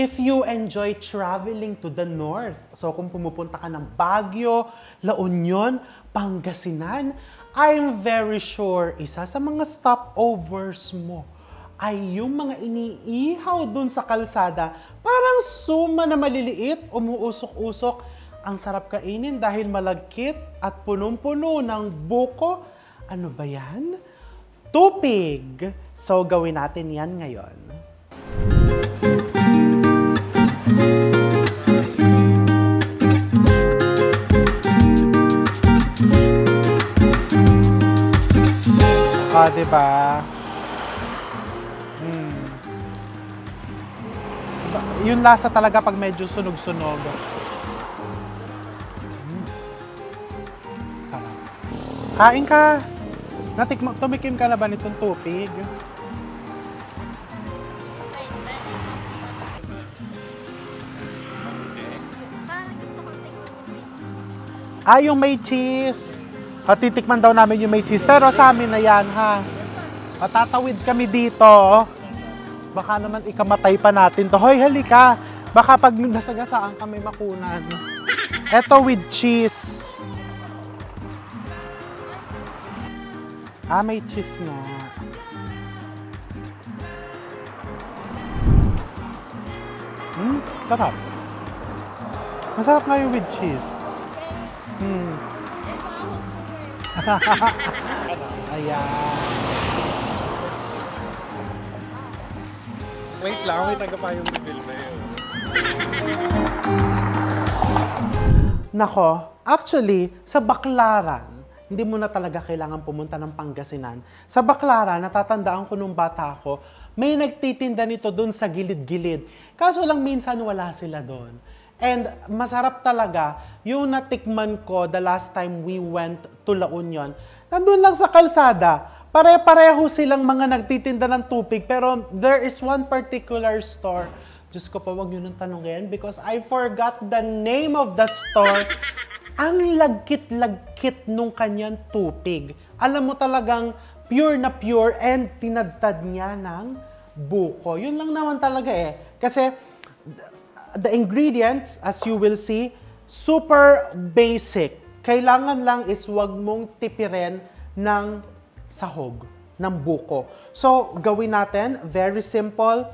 if you enjoy traveling to the north, so kung pumupunta ka ng Baguio, La Union, Pangasinan, I'm very sure isa sa mga stopovers mo ay yung mga iniihaw dun sa kalsada, parang suma na maliliit, umuusok-usok. Ang sarap kainin dahil malagkit at punong-puno ng buko. Ano ba yan? Tupig! So, gawin natin yan ngayon. Diba? Yun lasa talaga pag medyo sunog-sunog. Sarap. Kain ka! Tumikim ka na ba nitong tupig? Yung may cheese. Titikman daw namin yung may cheese. Pero sa amin na yan, ha? Patatawid kami dito. Baka naman ikamatay pa natin to. Hoy, halika. Baka pag nasagasaan kami makunan. Eto with cheese. May cheese nga. Sarap. Masarap nga yung with cheese. Ayan. Wait lang, may taga pa yung reveal na yun. Nako, actually, sa Baclaran, hindi mo na talaga kailangan pumunta ng Pangasinan. Sa Baclaran, natatandaan ko nung bata ako, may nagtitinda nito dun sa gilid-gilid. Kaso lang minsan wala sila dun. And masarap talaga yung natikman ko the last time we went to La Union. Nandun lang sa kalsada. Pare-pareho silang mga nagtitinda ng tupig, pero there is one particular store. Diyos ko pa, wag nyo nang tanongin because I forgot the name of the store. Ang lagkit-lagkit nung kanyang tupig. Alam mo talagang pure na pure and tinadtad niya ng buko. Yun lang naman talaga eh. Kasi the ingredients, as you will see, super basic. Kailangan lang is wag mong tipirin ng sahog, ng buko. So, gawin natin, very simple.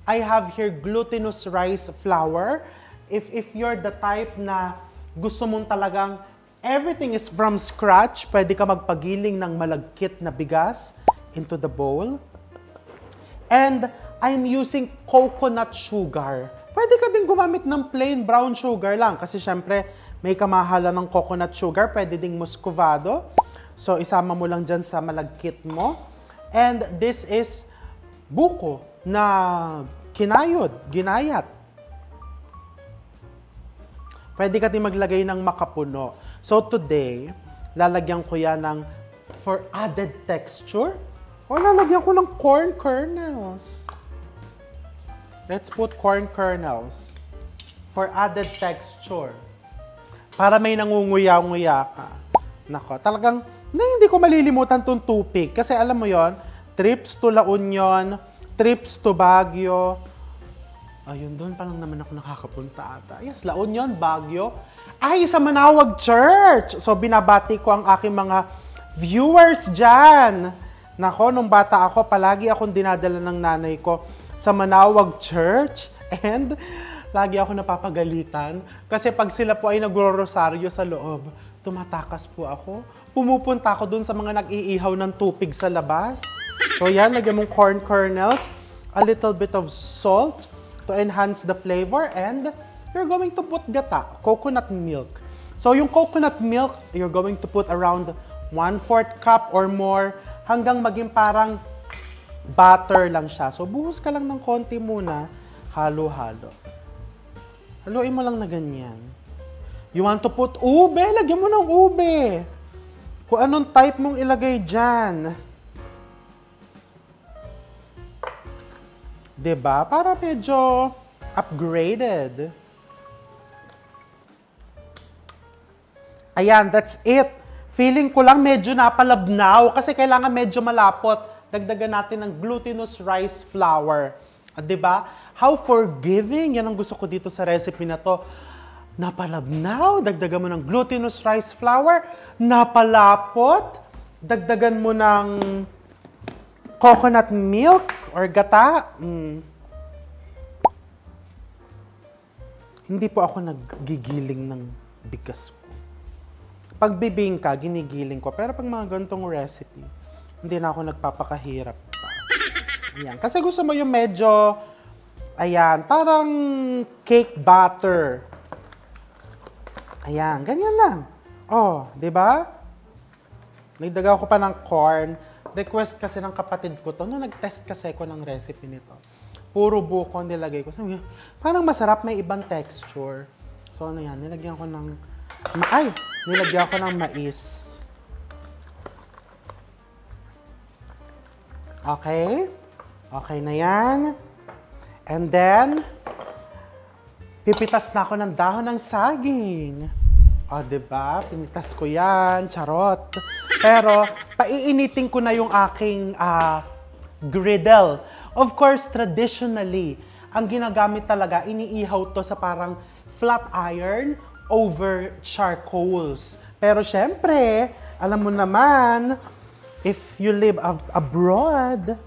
I have here glutinous rice flour. If you're the type na gusto mong talagang everything is from scratch, pwede ka magpagiling ng malagkit na bigas into the bowl. And I'm using coconut sugar. Pwede ka din gumamit ng plain brown sugar lang kasi syempre may kamahalan ng coconut sugar, pwede ding muscovado. So, isama mo lang dyan sa malagkit mo. And this is buko na ginayat. Pwede ka din maglagay ng makapuno. So, today, lalagyan ko yan ng, for added texture, o lalagyan ko ng corn kernels. Let's put corn kernels for added texture. Para may nangunguya-nguya ka. Nako, talagang hindi ko malilimutan tong tupig. Kasi alam mo yon, trips to La Union, trips to Baguio. Ayun, doon pa lang naman ako nakakapunta ata. Yes, La Union, Baguio. Ay, sa Manawag Church! So, binabati ko ang aking mga viewers dyan. Nako, nung bata ako, palagi akong dinadala ng nanay ko sa Manawag Church. And lagi ako napapagalitan. Kasi pag sila po ay nagro-rosaryo sa loob, tumatakas po ako. Pumupunta ako dun sa mga nag-iihaw ng tupig sa labas. So yan, lagyan mong corn kernels, a little bit of salt to enhance the flavor, and you're going to put gata, coconut milk. So yung coconut milk, you're going to put around 1/4 cup or more hanggang maging parang butter lang siya. So buhos ka lang ng konti muna, halo-halo. Haluin mo lang na ganyan. You want to put ube? Lagyan mo ng ube. Kung anong type mong ilagay dyan. Diba? Para medyo upgraded. Ayan, that's it. Feeling ko lang medyo napalabnaw kasi kailangan medyo malapot. Dagdagan natin ng glutinous rice flour. 'Di ba? How forgiving. Yan ang gusto ko dito sa recipe na to. Napalabnaw, dagdagan mo ng glutinous rice flour. Napalapot, dagdagan mo ng coconut milk or gata. Hindi po ako naggigiling ng bigas ko. Pag bibingka, ginigiling ko. Pero pag mga ganitong recipe, hindi na ako nagpapakahirap pa. Ayan. Kasi gusto mo yung medyo, ayan, parang cake batter. Ayan, ganyan lang. Oh, di ba? Nagdagaw ko pa ng corn. Request kasi ng kapatid ko to. Nung nag-test kasi ko ng recipe nito. Puro buko nilagay ko. Sabi, parang masarap, may ibang texture. So ano yan, nilagyan ko ng mais. Okay? Okay na yan. And then, pipitas na ako ng dahon ng saging. O, diba? Pinitas ko yan. Charot. Pero, paiinitin ko na yung aking griddle. Of course, traditionally, ang ginagamit talaga, iniihaw to sa parang flat iron over charcoals. Pero syempre, alam mo naman, if you live abroad,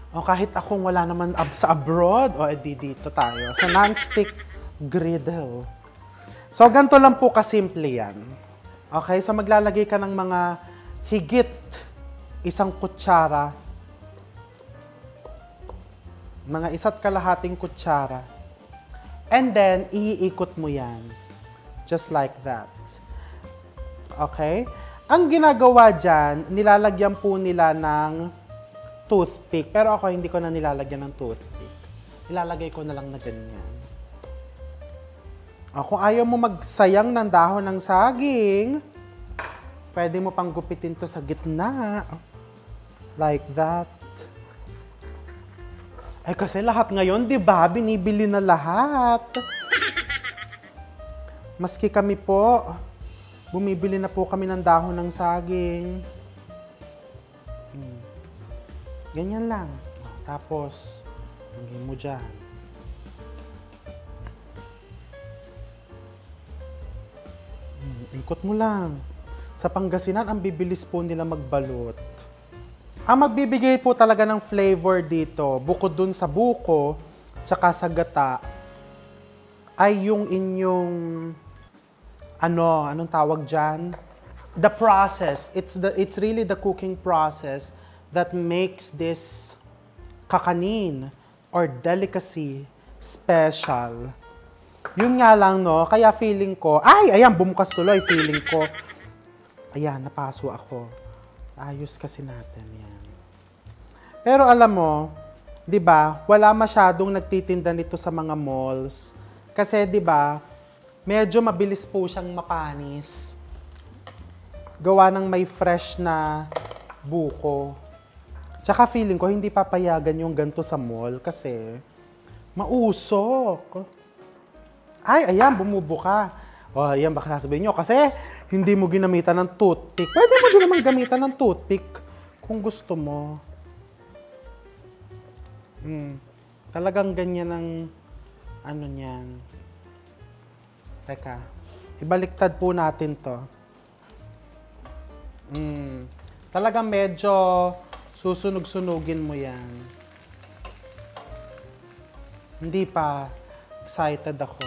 o kahit akong wala naman sa abroad, o edi dito tayo, sa non-stick griddle. So, ganito lang po kasimple yan. Okay? So, maglalagay ka ng mga higit isang kutsara, mga 1.5 kutsara. And then, iikot mo yan. Just like that. Okay? Ang ginagawa dyan, nilalagyan po nila ng toothpick. Pero ako, hindi ko na nilalagyan ng toothpick. Ilalagay ko na lang na ganyan. Kung ayaw mo magsayang ng dahon ng saging, pwede mo pang gupitin to sa gitna. Like that. Kasi lahat ngayon, di ba, binibili na lahat. Maski kami po, bumibili na po kami ng dahon ng saging. Ganyan lang. Tapos, lagyan mo dyan. Ikot mo lang. Sa Pangasinan, ang bibilis po nila magbalot. Ang magbibigay po talaga ng flavor dito, bukod dun sa buko, tsaka sa gata, ay yung inyong, anong tawag dyan? The process. It's really the cooking process that makes this kakanin or delicacy special. Yun nga lang, no? Kaya feeling ko, ayan, bumukas tuloy, feeling ko. Ayan, napaso ako. Ayos kasi natin yan. Pero alam mo, di ba, wala masyadong nagtitinda nito sa mga malls. Kasi di ba, medyo mabilis po siyang mapanis. Gawa ng may fresh na buko. Tsaka feeling ko, hindi papayagan yung ganito sa mall kasi mausok. Ayan, bumubuka. Ayan, baka sasabihin nyo, kasi hindi mo ginamitan ng toothpick. Pwede mo din naman gamitan ng toothpick kung gusto mo. Talagang ganyan ang niyan. Teka, ibaliktad po natin to. Talagang medyo susunog-sunugin mo yan. Hindi pa. Excited ako.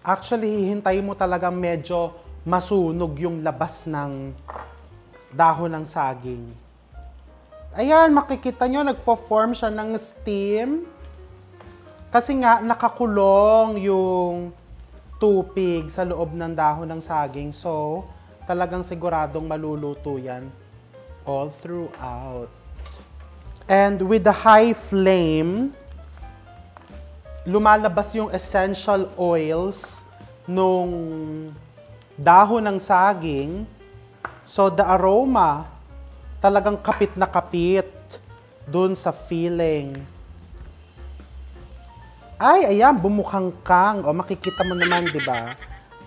Actually, hihintayin mo talaga medyo masunog yung labas ng dahon ng saging. Ayan, makikita nyo, nagpo-form siya ng steam. Kasi nga, nakakulong yung tupig sa loob ng dahon ng saging. So, talagang siguradong maluluto yan all throughout. And with the high flame, lumalabas yung essential oils nung dahon ng saging. So, the aroma, talagang kapit na kapit dun sa feeling. Ayan, bumukhangkang. O, makikita mo naman, di ba?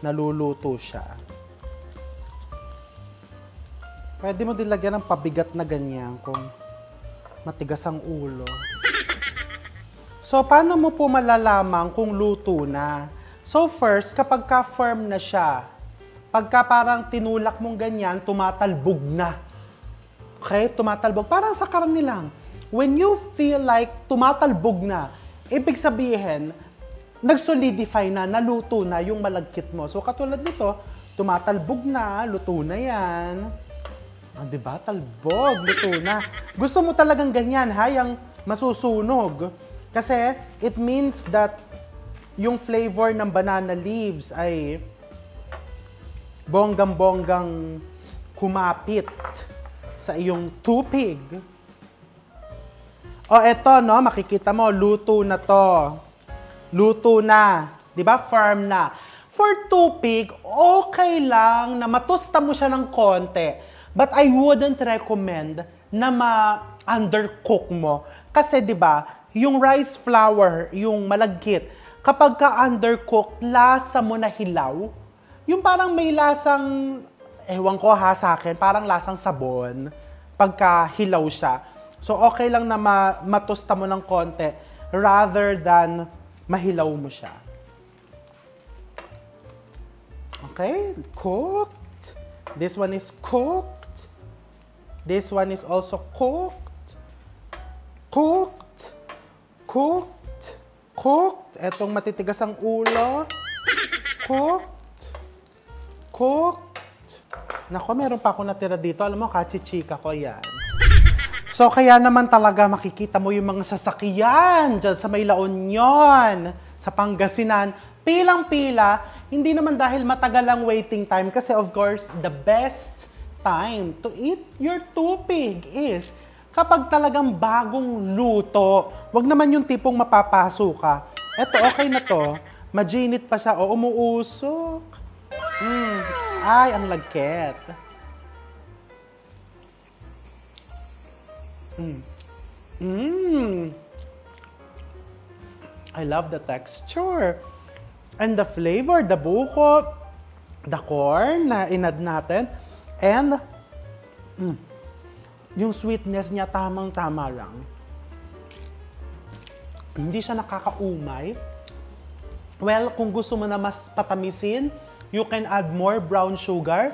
Naluluto siya. Pwede mo din lagyan ng pabigat na ganyan kung matigas ang ulo. So, paano mo po malalaman kung luto na? So, first, kapag ka-firm na siya, pagka parang tinulak mong ganyan, tumatalbog na. Okay? Tumatalbog. Parang sa karne lang. When you feel like tumatalbog na, ibig sabihin, nag-solidify na, naluto na yung malagkit mo. So, katulad nito, tumatalbog na, luto na yan. Ah, diba? Talbog, luto na. Gusto mo talagang ganyan, ha? Yung masusunog. Kasi, it means that yung flavor ng banana leaves ay bonggang-bonggang kumapit sa iyong tupig. O, eto, no? Makikita mo, luto na to. Luto na. Diba? Firm na. For tupig, okay lang na matusta mo siya ng konti. But I wouldn't recommend na ma-undercook mo. Kasi, diba, yung rice flour, yung malagkit, kapag ka-undercook, lasa mo na hilaw. Yung parang may lasang, ewan ko ha sa akin, parang lasang sabon pagka hilaw siya. So, okay lang na matusta mo ng konti rather than mahilaw mo siya. Okay, cooked. This one is cooked. This one is also cooked. Cooked. Cooked. Cooked. Etong matitigas ang ulo. Cooked. Cooked. Nako, meron pa ako natira dito. Alam mo, kachichika ko yan. So, kaya naman talaga makikita mo yung mga sasakyan dyan sa may La Union, sa Pangasinan, pilang-pila, hindi naman dahil matagal ang waiting time kasi of course, the best time to eat your tupig is kapag talagang bagong luto. Wag naman yung tipong mapapaso ka. Eto, okay na to. Majinit pa siya o umuusok. Ay, ang lagkit. I love the texture. And the flavor, the buko, the corn na inad natin, and yung sweetness niya tamang-tama lang. Hindi siya nakakaumay. Well, kung gusto mo na mas patamisin, you can add more brown sugar.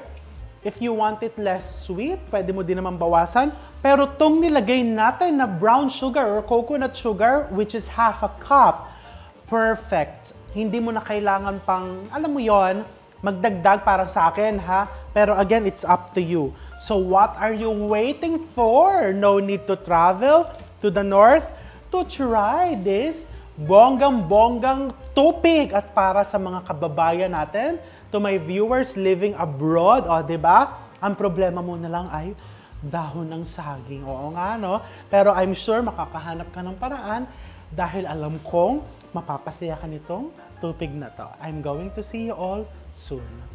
If you want it less sweet, pwede mo din naman bawasan. Pero tong nilagay natin na brown sugar or coconut sugar, which is half a cup, perfect. Hindi mo na kailangan pang, alam mo yon, magdagdag para sa akin, ha? Pero again, it's up to you. So what are you waiting for? No need to travel to the north to try this bonggang-bonggang tupig. At para sa mga kababayan natin, to my viewers living abroad, o diba? Ang problema mo na lang ay dahon ng saging. Oo nga, no? Pero I'm sure makakahanap ka ng paraan dahil alam kong mapapasaya ka nitong tupig na to. I'm going to see you all soon.